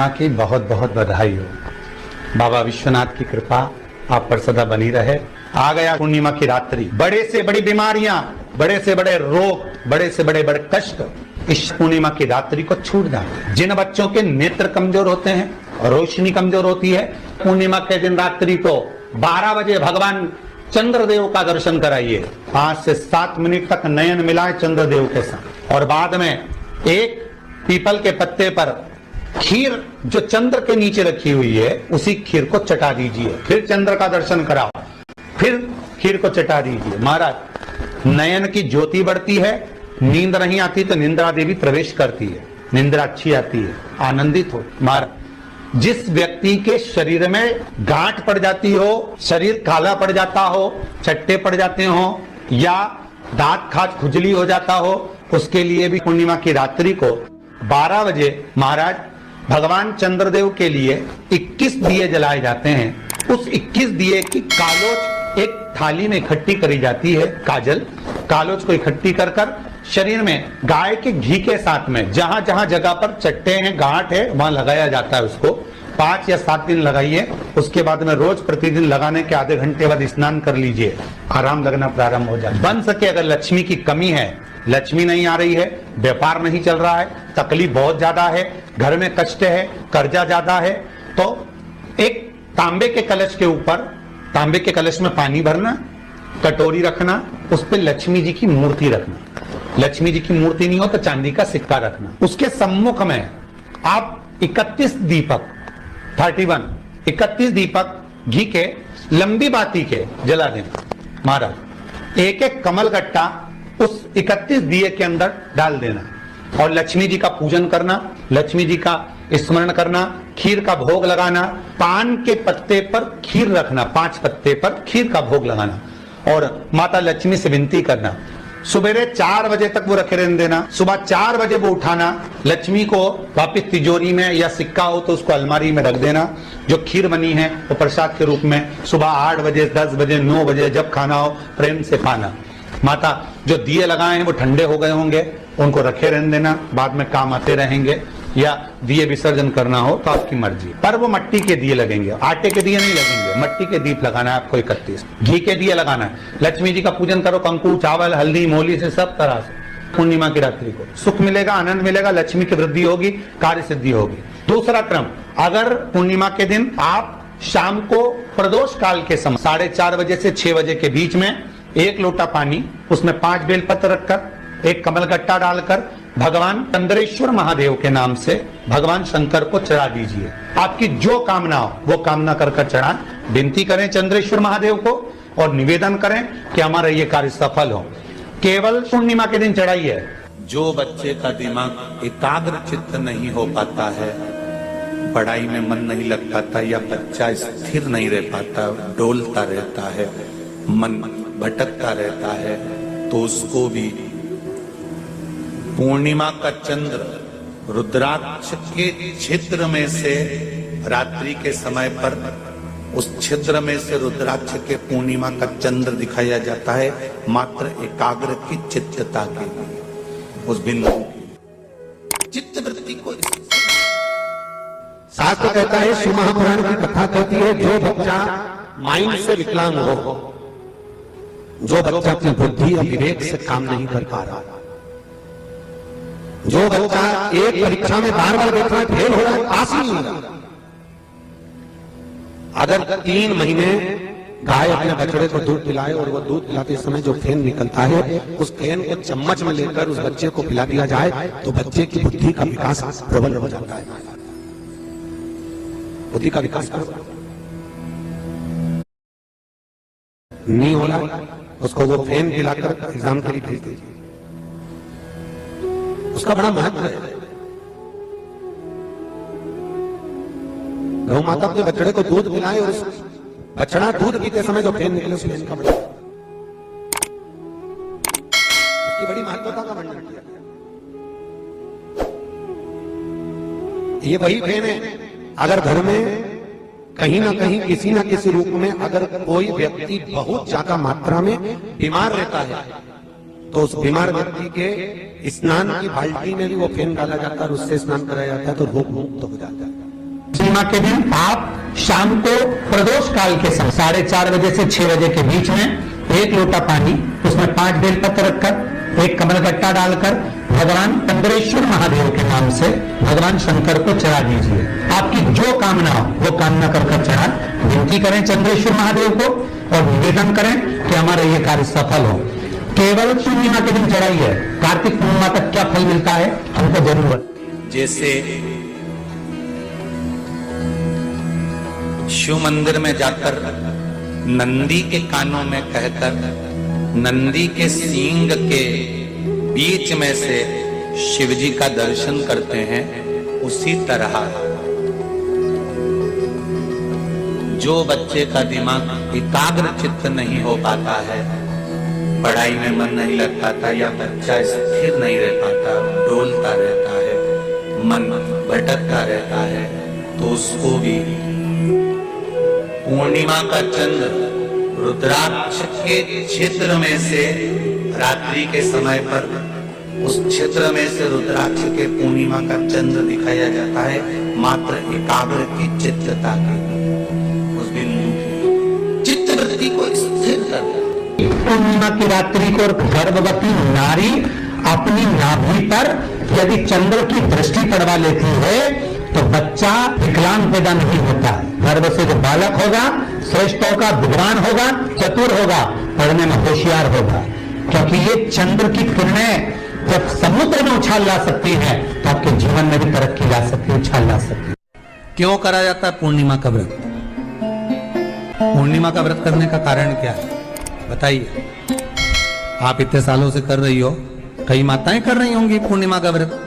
पूर्णिमा की बहुत बहुत बधाई हो। बाबा विश्वनाथ की कृपा आप पर सदा बनी रहे। आ गया पूर्णिमा की रात्रि। बड़े से बड़ी बीमारियां, बड़े से बड़े रोग, बड़े से बड़े बड़े कष्ट इस पूर्णिमा की रात्रि को छूट जाए। जिन बच्चों के नेत्र कमजोर होते हैं, रोशनी कमजोर होती है, पूर्णिमा के दिन रात्रि को 12 बजे भगवान चंद्रदेव का दर्शन कराइए। 5 से 7 मिनट तक नयन मिलाए चंद्रदेव के साथ, और बाद में एक पीपल के पत्ते पर खीर जो चंद्र के नीचे रखी हुई है, उसी खीर को चटा दीजिए। फिर चंद्र का दर्शन कराओ, फिर खीर को चटा दीजिए। महाराज, नयन की ज्योति बढ़ती है। नींद नहीं आती तो निंद्रा देवी प्रवेश करती है, निंद्रा अच्छी आती है, आनंदित हो। महाराज, जिस व्यक्ति के शरीर में गांठ पड़ जाती हो, शरीर काला पड़ जाता हो, चट्टे पड़ जाते हो, या दांत खाज खुजली हो जाता हो, उसके लिए भी पूर्णिमा की रात्रि को 12 बजे महाराज भगवान चंद्रदेव के लिए 21 दिए जलाए जाते हैं। उस 21 दिए की कालोच एक थाली में इकट्ठी करी जाती है। कालोच को इकट्ठी कर शरीर में गाय के घी के साथ में जहां जहां जगह पर चट्टे हैं, गांठ है, वहां लगाया जाता है। उसको 5 या 7 दिन लगाइए। उसके बाद में रोज प्रतिदिन लगाने के आधे घंटे बाद स्नान कर लीजिए, आराम लगना प्रारंभ हो जाए। बन सके अगर लक्ष्मी की कमी है, लक्ष्मी नहीं आ रही है, व्यापार नहीं चल रहा है, तकलीफ बहुत ज्यादा है, घर में कष्ट है, कर्जा ज्यादा है, तो एक तांबे के कलश के ऊपर, तांबे के कलश में पानी भरना, कटोरी रखना, उस पर लक्ष्मी जी की मूर्ति रखना। लक्ष्मी जी की मूर्ति नहीं हो तो चांदी का सिक्का रखना। उसके सम्मुख में आप 31 दीपक घी के लंबी बाती के जला देना। महाराज, एक एक कमल गट्टा उस 31 दिए के अंदर डाल देना, और लक्ष्मी जी का पूजन करना, लक्ष्मी जी का स्मरण करना, खीर का भोग लगाना, पान के पत्ते पर खीर रखना, 5 पत्ते पर खीर का भोग लगाना, और माता लक्ष्मी से विनती करना। सुबेरे 4 बजे तक वो रखे रहने देना। सुबह 4 बजे वो उठाना, लक्ष्मी को वापिस तिजोरी में, या सिक्का हो तो उसको अलमारी में रख देना। जो खीर बनी है वो प्रसाद के रूप में सुबह 8 बजे, 10 बजे, 9 बजे जब खाना हो प्रेम से खाना। माता, जो दिए लगाए हैं वो ठंडे हो गए होंगे, उनको रखे रहने देना, बाद में काम आते रहेंगे, या दिए विसर्जन करना हो तो आपकी मर्जी। पर वो मट्टी के दिए लगेंगे, आटे के दिए नहीं लगेंगे, मट्टी के दीप लगाना है आपको। 31 घी के दिए लगाना है। लक्ष्मी जी का पूजन करो, कंकु, चावल, हल्दी, मोली से, सब तरह से। पूर्णिमा की रात्रि को सुख मिलेगा, आनंद मिलेगा, लक्ष्मी की वृद्धि होगी, कार्य सिद्धि होगी। दूसरा क्रम, अगर पूर्णिमा के दिन आप शाम को प्रदोष काल के समय 4:30 बजे से 6 बजे के बीच में 1 लोटा पानी, उसमें 5 बेलपत्र रखकर, 1 कमल गट्टा डालकर भगवान चंद्रेश्वर महादेव के नाम से भगवान शंकर को चढ़ा दीजिए। आपकी जो कामना हो वो कामना कर चढ़ा, विनती करें चंद्रेश्वर महादेव को, और निवेदन करें कि हमारा ये कार्य सफल हो। केवल पूर्णिमा के दिन चढ़ाइए। जो बच्चे का दिमाग एकाग्र चित्त नहीं हो पाता है, पढ़ाई में मन नहीं लग पाता, या बच्चा स्थिर नहीं रह पाता, डोलता रहता है, मन भटकता रहता है, तो उसको भी पूर्णिमा का चंद्र रुद्राक्ष के छिद्र में से रात्रि के समय पर उस छिद्र में से रुद्राक्ष के पूर्णिमा का चंद्र दिखाया जाता है, मात्र एकाग्र की चित्तता के लिए, उस बिंदु की चित्त वृत्ति को। शास्त्र कहता है, शिव महापुराण की कथा कहती है, जो बच्चा माइंड से विकलांग हो, जो बच्चा अपनी बुद्धि और विवेक से काम नहीं कर पा रहा, जो बच्चा एक परीक्षा में बार-बार देख रहा है, फेल हो रहा है, पास नहीं हो रहा, अगर 3 महीने गाय अपने बछड़े को दूध पिलाए, और वो दूध पिलाते समय जो फेन निकलता है, उस फेन को चम्मच में लेकर उस बच्चे को पिला दिया जाए, तो बच्चे की बुद्धि का विकास प्रबल हो जाता है। बुद्धि का विकास नहीं हो रहा, उसको वो फेन पिलाकर एग्जाम के लिए भेज दीजिए। उसका बड़ा महत्व है। गौ माता अपने बछड़े को दूध पिलाए, और उस बछड़ा दूध पीते समय जो फेन निकले, उस फेन का बड़ा, उसकी बड़ी महत्वता का वर्णन किया। ये वही फेन है, अगर घर में कहीं ना कहीं किसी ना किसी रूप में अगर कोई व्यक्ति बहुत ज्यादा मात्रा में बीमार रहता है, तो उस बीमार व्यक्ति के स्नान की बाल्टी में भी वो फेन डाला जाता है और उससे स्नान कराया जाता है, तो रोग मुक्त हो जाता है। पूर्णिमा के दिन आप शाम को प्रदोष काल के समय 4:30 बजे से 6 बजे के बीच में 1 लोटा पानी, उसमें 5 बेलपत्र रखकर 1 कमलगट्टा डालकर भगवान चंद्रेश्वर महादेव के नाम से भगवान शंकर को चढ़ा दीजिए। आपकी जो कामना हो वो कामना कर चढ़ा, विनती करें चंद्रेश्वर महादेव को और निवेदन करें कि हमारा ये कार्य सफल हो। केवल पूर्णिमा के दिन चढ़ाइए। कार्तिक पूर्णिमा तक क्या फल मिलता है हमको जरूर। जैसे शिव मंदिर में जाकर नंदी के कानों में कहकर नंदी के सींग के बीच में से शिव जी का दर्शन करते हैं, उसी तरह जो बच्चे का दिमाग एकाग्र चित्त नहीं हो पाता है, पढ़ाई में मन नहीं लग पाता या बच्चा स्थिर नहीं रह पाता, डोलता रहता है, मन भटकता रहता है, तो उसको भी पूर्णिमा का चंद्र रुद्राक्ष के क्षेत्र में से रात्रि के समय पर उस क्षेत्र में से रुद्राक्ष के पूर्णिमा का चंद्र दिखाया जाता है, मात्र एकाग्र की चित्तता की, उस बिंदु की चित्त वृत्ति को स्थिर कर। पूर्णिमा की रात्रि को गर्भवती नारी अपनी नाभि पर यदि चंद्र की दृष्टि पड़वा लेती है तो बच्चा विकलांग पैदा नहीं होता है। गर्भ से जो बालक होगा श्रेष्ठ होगा, विद्वान होगा, चतुर होगा, पढ़ने में होशियार होगा, क्योंकि ये चंद्र की किरणें जब समुद्र में उछाल ला सकती है तो आपके जीवन में भी तरक्की ला सकती है, उछाल ला सकती है। क्यों करा जाता है पूर्णिमा का व्रत? पूर्णिमा का व्रत करने का कारण क्या है बताइए? आप इतने सालों से कर रही हो, कई माताएं कर रही होंगी पूर्णिमा का व्रत।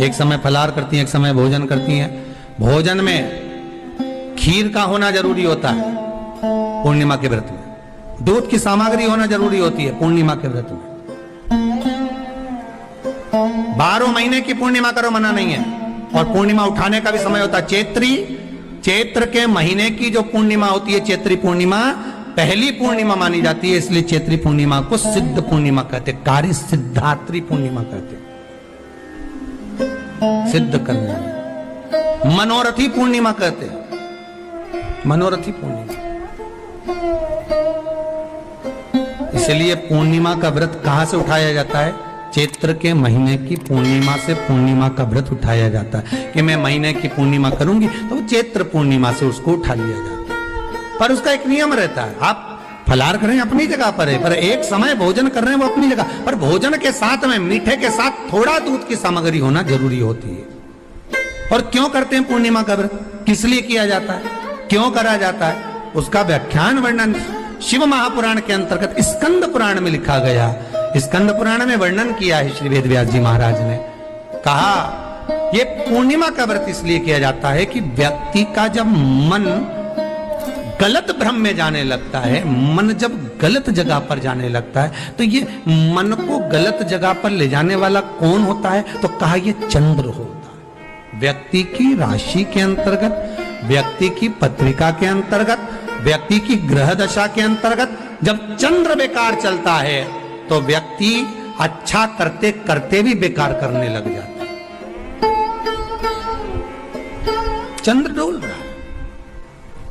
एक समय फलाहार करती हैं, एक समय भोजन करती हैं। भोजन में खीर का होना जरूरी होता है पूर्णिमा के व्रत में, दूध की सामग्री होना जरूरी होती है पूर्णिमा के व्रत में। 12 महीने की पूर्णिमा करो मना नहीं है, और पूर्णिमा उठाने का भी समय होता है। चैत्र के महीने की जो पूर्णिमा होती है, चैत्री पूर्णिमा पहली पूर्णिमा मानी जाती है, इसलिए चैत्री पूर्णिमा को सिद्ध पूर्णिमा कहते, कार्य सिद्धात्री पूर्णिमा कहते, सिद्ध करने में। मनोरथी पूर्णिमा कहते, मनोरथी पूर्णिमा। इसलिए पूर्णिमा का व्रत कहां से उठाया जाता है? चैत्र के महीने की पूर्णिमा से पूर्णिमा का व्रत उठाया जाता है कि मैं महीने की पूर्णिमा करूंगी तो चैत्र पूर्णिमा से उसको उठा लिया जाता है। पर उसका एक नियम रहता है, आप फलाहार करें अपनी जगह पर है, पर एक समय भोजन कर रहे हैं वो अपनी जगह पर, भोजन के साथ में मीठे के साथ थोड़ा दूध की सामग्री होना जरूरी होती है। और क्यों करते हैं पूर्णिमा का व्रत? किस लिए किया जाता है, क्यों करा जाता है? उसका व्याख्यान वर्णन शिव महापुराण के अंतर्गत स्कंद पुराण में लिखा गया। स्कंद पुराण में वर्णन किया है श्री वेदव्यास जी महाराज ने, कहा ये पूर्णिमा का व्रत इसलिए किया जाता है कि व्यक्ति का जब मन गलत भ्रम में जाने लगता है, मन जब गलत जगह पर जाने लगता है, तो ये मन को गलत जगह पर ले जाने वाला कौन होता है? तो कहा ये चंद्र होता है। व्यक्ति की राशि के अंतर्गत, व्यक्ति की पत्रिका के अंतर्गत, व्यक्ति की ग्रह दशा के अंतर्गत जब चंद्र बेकार चलता है तो व्यक्ति अच्छा करते करते भी बेकार करने लग जाता है। चंद्र डोल रहा है।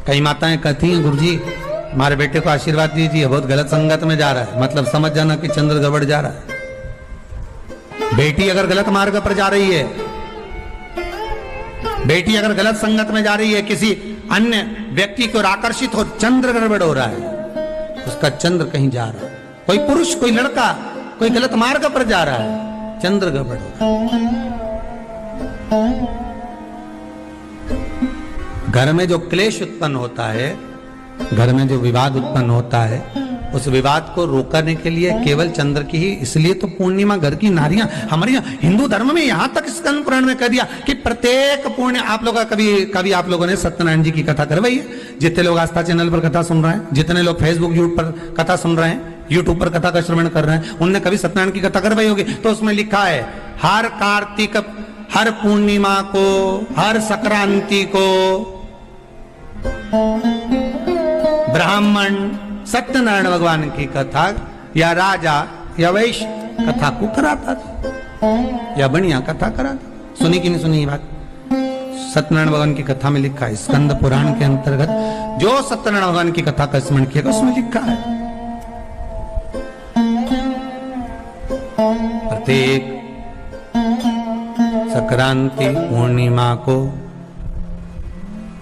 कई माताएं कहती हैं गुरुजी हमारे बेटे को आशीर्वाद दीजिए, बहुत गलत संगत में जा रहा है, मतलब समझ जाना कि चंद्र गड़बड़ जा रहा है। बेटी अगर गलत मार्ग पर जा रही है, बेटी अगर गलत संगत में जा रही है, किसी अन्य व्यक्ति को आकर्षित हो, चंद्र गड़बड़ हो रहा है, उसका चंद्र कहीं जा रहा है। कोई पुरुष, कोई लड़का, कोई गलत मार्ग पर जा रहा है, चंद्र गड़बड़ हो रहा है। घर में जो क्लेश उत्पन्न होता है, घर में जो विवाद उत्पन्न होता है, उस विवाद को रोकने के लिए केवल चंद्र की ही, इसलिए तो पूर्णिमा घर की नारियां हमारे हिंदू धर्म में यहां तक स्कंद पुराण में कह दिया कि प्रत्येक पूर्ण, आप लोग कभी आप लोगों ने सत्यनारायण जी की कथा करवाई है? जितने लोग आस्था चैनल पर कथा सुन रहे हैं, जितने लोग फेसबुक यूट्यूब पर कथा सुन रहे हैं, यूट्यूब पर कथा का श्रवण कर रहे हैं, उनने कभी सत्यनारायण की कथा करवाई होगी। तो उसमें लिखा है हर कार्तिक, हर पूर्णिमा को, हर संक्रांति को ब्राह्मण सत्यनारायण भगवान की कथा या राजा या वैश्य कथा को कराता था, या बढ़िया कथा कराता। सुनी कि नहीं सुनी बात? सत्यनारायण भगवान की कथा में लिखा है, स्कंद पुराण के अंतर्गत जो सत्यनारायण भगवान की कथा का स्मरण किया उसमें लिखा है, प्रत्येक संक्रांति पूर्णिमा को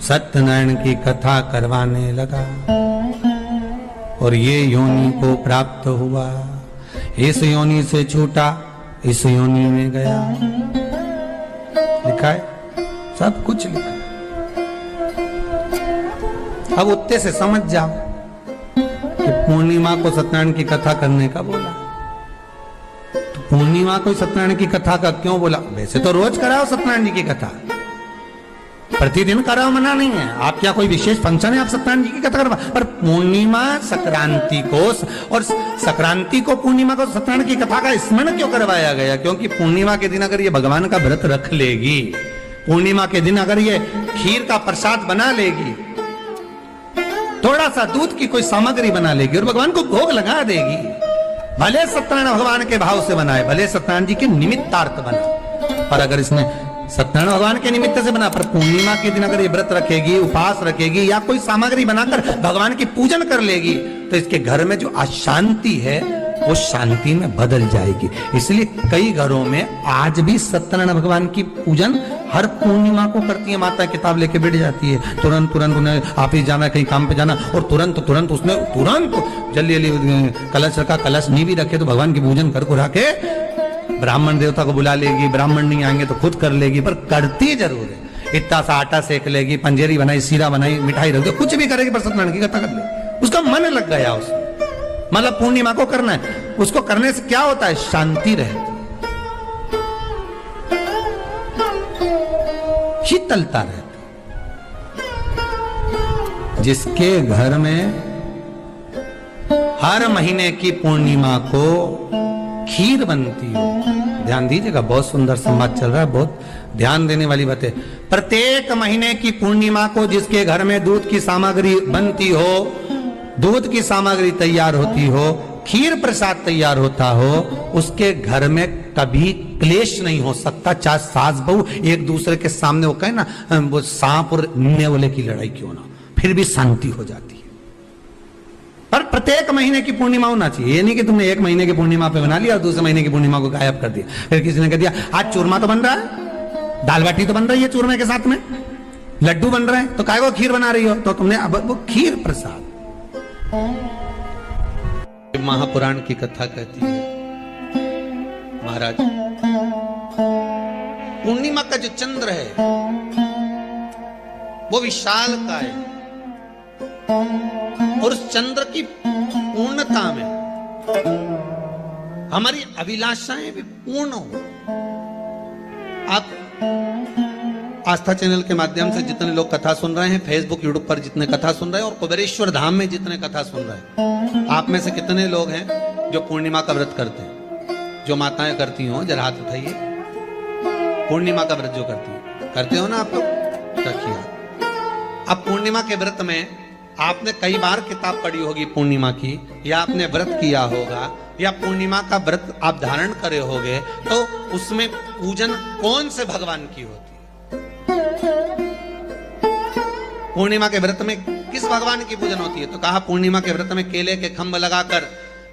सत्यनारायण की कथा करवाने लगा और ये योनि को प्राप्त हुआ, इस योनि से छूटा, इस योनि में गया। लिखा है, सब कुछ लिखा है। अब उत्ते से समझ जाओ कि पूर्णिमा को सत्यनारायण की कथा करने का बोला, तो पूर्णिमा को सत्यनारायण की कथा का क्यों बोला? वैसे तो रोज कराओ सत्यनारायण जी की कथा, प्रतिदिन कराओ, मना नहीं है। आप क्या कोई विशेष फंक्शन है आप सत्यनारायण जी की कथा करवा, पर पूर्णिमा संक्रांति को और संक्रांति को पूर्णिमा को सत्यनारायण की कथा का स्मरण क्यों करवाया गया? क्योंकि पूर्णिमा के दिन अगर ये भगवान का व्रत रख लेगी, पूर्णिमा के दिन अगर ये खीर का प्रसाद बना लेगी, थोड़ा सा दूध की कोई सामग्री बना लेगी और भगवान को भोग लगा देगी, भले सत्यनारायण भगवान के भाव से बनाए, भले सत्यनारायण जी के निमित्तार्थ बनाए, पर अगर इसने सत्यनारायण भगवान के निमित्त से बना, पर पूर्णिमा के दिन अगर ये व्रत रखेगी, उपवास रखेगी या कोई सामग्री बनाकर भगवान की पूजन कर लेगी, तो इसके घर में जो अशांति है वो शांति में बदल जाएगी। इसलिए कई घरों में आज भी सत्यनारायण भगवान की पूजन हर पूर्णिमा को करती है। माता किताब लेके बैठ जाती है, तुरंत उन्हें ऑफिस जाना है, कहीं काम पे जाना, और तुरंत उसने जल्दी जल्दी कलश रखा, कलश नहीं भी रखे तो भगवान की पूजन कर कुरा के ब्राह्मण देवता को बुला लेगी, ब्राह्मण नहीं आएंगे तो खुद कर लेगी, पर करती जरूर है। इतना सा आटा सेक लेगी, पंजेरी बनाई, सीरा बनाई, मिठाई रख दो, कुछ भी करेगी पर सत्यनारायण की कथा कर लेगी। उसका मन लग गया उसमें, मतलब पूर्णिमा को करना है, उसको करने से क्या होता है? शांति रहती, शीतलता रहती। जिसके घर में हर महीने की पूर्णिमा को खीर बनती हो, ध्यान दीजिएगा, बहुत सुंदर संवाद चल रहा है, बहुत ध्यान देने वाली बात है। प्रत्येक महीने की पूर्णिमा को जिसके घर में दूध की सामग्री बनती हो, दूध की सामग्री तैयार होती हो, खीर प्रसाद तैयार होता हो, उसके घर में कभी क्लेश नहीं हो सकता। चाहे सास बहू एक दूसरे के सामने वो कहे ना, वो सांप और नेवले की लड़ाई क्यों ना, फिर भी शांति हो जाती है। पर प्रत्येक महीने की पूर्णिमा होना चाहिए। ये नहीं कि तुमने एक महीने की पूर्णिमा पे बना लिया और दूसरे महीने की पूर्णिमा को गायब कर दिया। फिर किसी ने कह दिया आज चूरमा तो बन रहा है, दाल बाटी तो बन रही है चूरमे के साथ में, लड्डू बन रहे हैं, तो काय को खीर बना रही हो? तो तुमने अब वो खीर प्रसाद। महापुराण की कथा कहती है, महाराज पूर्णिमा का जो चंद्र है वो विशाल का है, और उस चंद्र की पूर्णता में हमारी अभिलाषाएं भी पूर्ण हो। आप आस्था चैनल के माध्यम से जितने लोग कथा सुन रहे हैं, फेसबुक यूट्यूब पर जितने कथा सुन रहे हैं, और कुबेरेश्वर धाम में जितने कथा सुन रहे हैं, आप में से कितने लोग हैं जो पूर्णिमा का व्रत करते हैं? जो माताएं करती हो जरा हाथ उठाइए। पूर्णिमा का व्रत जो करते हो ना आप लोग, रखिए। अब पूर्णिमा के व्रत में आपने कई बार किताब पढ़ी होगी पूर्णिमा की, या आपने व्रत किया होगा, या पूर्णिमा का व्रत आप धारण करे होगे, तो उसमें पूजन कौन से भगवान की होती है? पूर्णिमा के व्रत में किस भगवान की पूजन होती है? तो कहा पूर्णिमा के व्रत में केले के खंभ लगाकर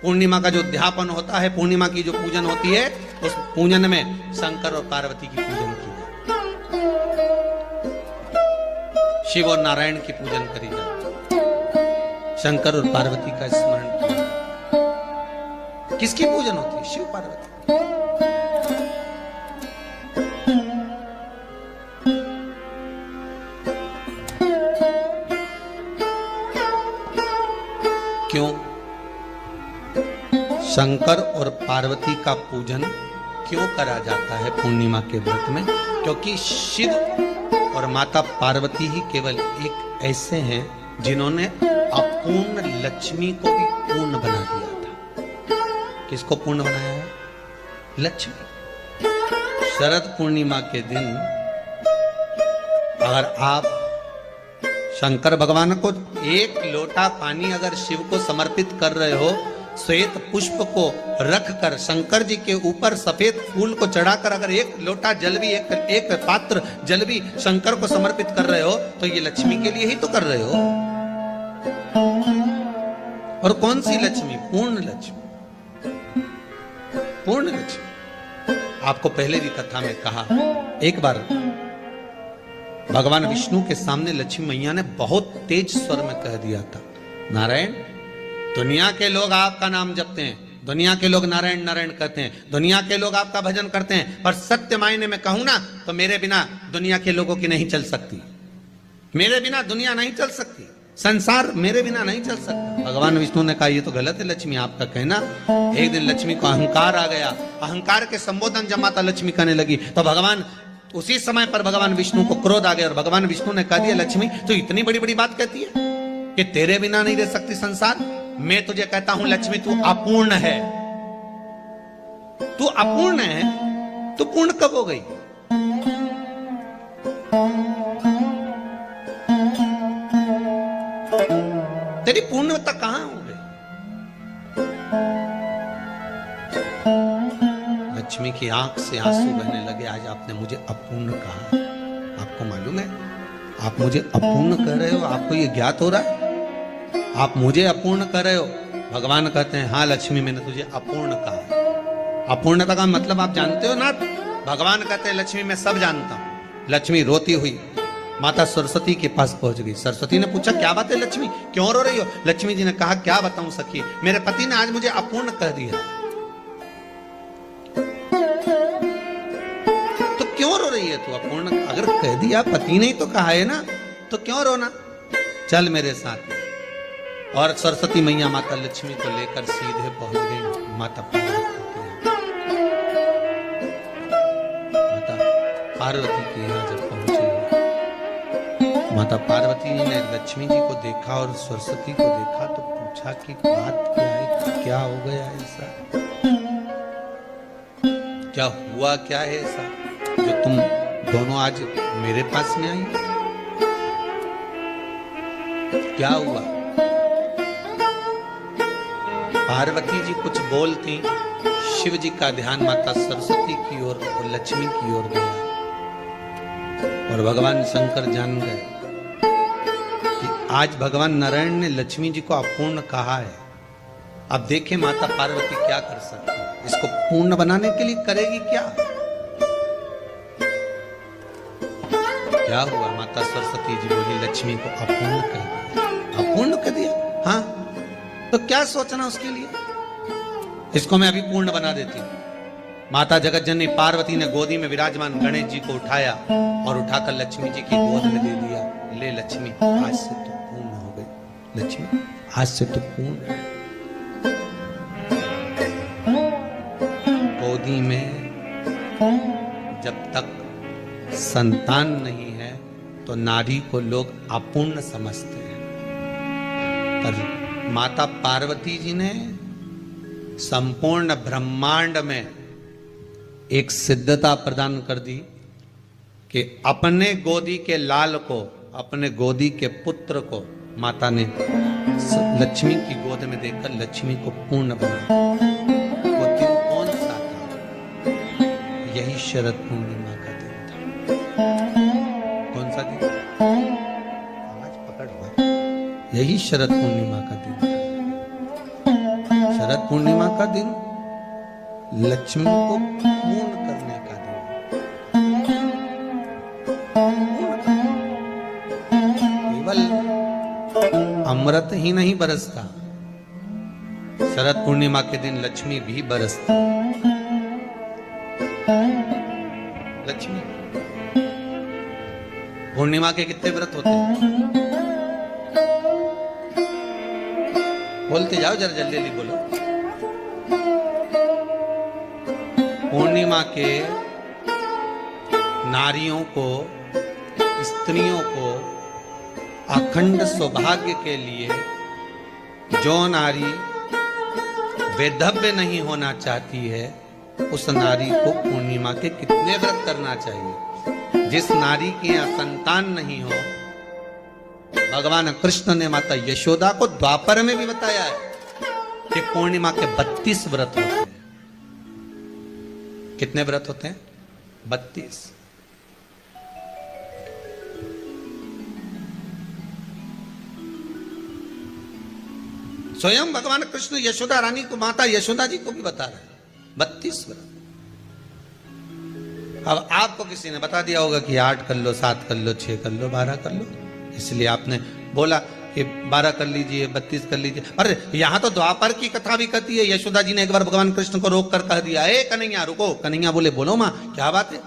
पूर्णिमा का जो अध्यापन होता है, पूर्णिमा की जो पूजन होती है, उस पूजन में शंकर और पार्वती की पूजन की जाती है। शिव और नारायण की पूजन करी जाती है, शंकर और पार्वती का स्मरण किया। किसकी पूजन होती है? शिव पार्वती। क्यों शंकर और पार्वती का पूजन क्यों करा जाता है पूर्णिमा के व्रत में? क्योंकि शिव और माता पार्वती ही केवल एक ऐसे हैं जिन्होंने अपूर्ण लक्ष्मी को भी पूर्ण बना दिया था। किसको पूर्ण बनाया है? लक्ष्मी। शरद पूर्णिमा के दिन अगर आप शंकर भगवान को एक लोटा पानी अगर शिव को समर्पित कर रहे हो, श्वेत पुष्प को रखकर शंकर जी के ऊपर सफेद फूल को चढ़ाकर अगर एक लोटा जल भी एक पात्र जल भी शंकर को समर्पित कर रहे हो तो ये लक्ष्मी के लिए ही तो कर रहे हो। और कौन सी लक्ष्मी? पूर्ण लक्ष्मी, पूर्ण लक्ष्मी। आपको पहले भी कथा में कहा, एक बार भगवान विष्णु के सामने लक्ष्मी मैया ने बहुत तेज स्वर में कह दिया था, नारायण, दुनिया के लोग आपका नाम जपते हैं, दुनिया के लोग नारायण नारायण कहते हैं, दुनिया के लोग आपका भजन करते हैं, पर सत्य मायने में कहूं ना तो मेरे बिना दुनिया के लोगों की नहीं चल सकती, मेरे बिना दुनिया नहीं चल सकती, संसार मेरे बिना नहीं चल सकता। भगवान विष्णु ने कहा, ये तो गलत है लक्ष्मी आपका कहना। एक दिन लक्ष्मी को अहंकार आ गया, अहंकार के संबोधन जब माता लक्ष्मी करने लगी तो भगवान उसी समय पर भगवान विष्णु को क्रोध आ गया और भगवान विष्णु ने कह दिया, लक्ष्मी तो इतनी बड़ी बड़ी बात कहती है कि तेरे बिना नहीं रह सकती संसार। मैं तुझे कहता हूं लक्ष्मी, तू अपूर्ण है, तू अपूर्ण है, तू पूर्ण कब हो गई? तेरी पूर्णता कहां हो गई? लक्ष्मी की आंख से आंसू बहने लगे। आज आपने मुझे अपूर्ण कहा, आपको मालूम है आप मुझे अपूर्ण कह रहे हो? आपको ये ज्ञात हो रहा है आप मुझे अपूर्ण कह रहे हो? भगवान कहते हैं, हाँ लक्ष्मी, मैंने तुझे अपूर्ण कहा। अपूर्णता का मतलब आप जानते हो ना? भगवान कहते हैं, लक्ष्मी मैं सब जानता हूं। लक्ष्मी रोती हुई माता सरस्वती के पास पहुंच गई। सरस्वती ने पूछा, क्या बात है लक्ष्मी, क्यों रो रही हो? लक्ष्मी जी ने कहा, क्या बताऊं सखी, मेरे पति ने आज मुझे अपूर्ण कह दिया। तो क्यों रो रही है तू? अपूर्ण अगर कह दिया, पति ने ही तो कहा है ना, तो क्यों रोना? चल मेरे साथ। और सरस्वती मैया माता लक्ष्मी को लेकर सीधे पहुंच गई माता पार्वती के यहाँ। माता पार्वती के यहाँ जब पहुंचे, माता पार्वती ने लक्ष्मी जी को देखा और सरस्वती को देखा तो पूछा कि बात क्या है, क्या हो गया ऐसा, क्या हुआ, क्या है ऐसा जो तुम दोनों आज मेरे पास में आई? क्या हुआ? पार्वती जी कुछ बोलती, शिव जी का ध्यान माता सरस्वती की ओर और लक्ष्मी की ओर गया और भगवान शंकर जान गए कि आज भगवान नारायण ने लक्ष्मी जी को अपूर्ण कहा है। अब देखें माता पार्वती क्या कर सकती है, इसको पूर्ण बनाने के लिए करेगी क्या? क्या हुआ? माता सरस्वती जी बोली, लक्ष्मी को अपूर्ण कह दिया। अपूर्ण कह दिया? हाँ, तो क्या सोचना उसके लिए, इसको मैं अभी पूर्ण बना देती हूं। माता जगत जननी पार्वती ने गोदी में विराजमान गणेश जी को उठाया और उठाकर लक्ष्मी जी की गोद में दे दिया। ले लक्ष्मी, आज से तो पूर्ण हो गई। लक्ष्मी आज से तो पूर्ण। गोदी में जब तक संतान नहीं है तो नारी को लोग अपूर्ण समझते हैं, पर माता पार्वती जी ने संपूर्ण ब्रह्मांड में एक सिद्धता प्रदान कर दी कि अपने गोदी के लाल को, अपने गोदी के पुत्र को माता ने लक्ष्मी की गोद में देकर लक्ष्मी को पूर्ण बना। वो दिन कौन सा था? यही शरद पूर्णिमा का दिन था। कौन सा दिन? आवाज पकड़ हुआ। यही शरद पूर्णिमा का दिन था। शरद पूर्णिमा का दिन लक्ष्मी को पूर्ण करने का दिन। केवल अमृत ही नहीं बरसता, शरद पूर्णिमा के दिन लक्ष्मी भी बरसती। लक्ष्मी पूर्णिमा के कितने व्रत होते हैं? बोलते जाओ, जरा जल्दी जल्दी बोलो। पूर्णिमा के नारियों को, स्त्रियों को अखंड सौभाग्य के लिए, जो नारी वैधव्य नहीं होना चाहती है उस नारी को पूर्णिमा के कितने व्रत करना चाहिए। जिस नारी के यहाँ संतान नहीं हो, भगवान कृष्ण ने माता यशोदा को द्वापर में भी बताया है एक पूर्णिमा के 32 व्रत होते हैं। कितने व्रत होते हैं? 32। स्वयं भगवान कृष्ण यशोदा रानी को, माता यशोदा जी को भी बता रहे हैं 32 व्रत। अब आपको किसी ने बता दिया होगा कि 8 कर लो, 7 कर लो, 6 कर लो, 12 कर लो, इसलिए आपने बोला कि 12 कर लीजिए, 32 कर लीजिए। अरे यहां तो द्वापर की कथा भी कहती है। यशोदा जी ने एक बार भगवान कृष्ण को रोक कर कह दिया, ए कन्हैया रुको। कन्हैया बोले, बोलो मां क्या बात है?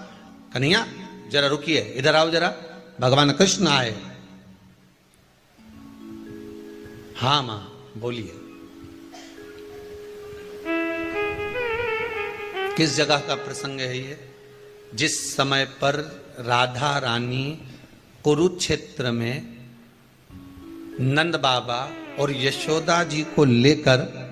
कन्हैया जरा रुकिए, इधर आओ जरा। भगवान कृष्ण आए। हाँ मां बोलिए। किस जगह का प्रसंग है ये? जिस समय पर राधा रानी कुरुक्षेत्र में नंद बाबा और यशोदा जी को लेकर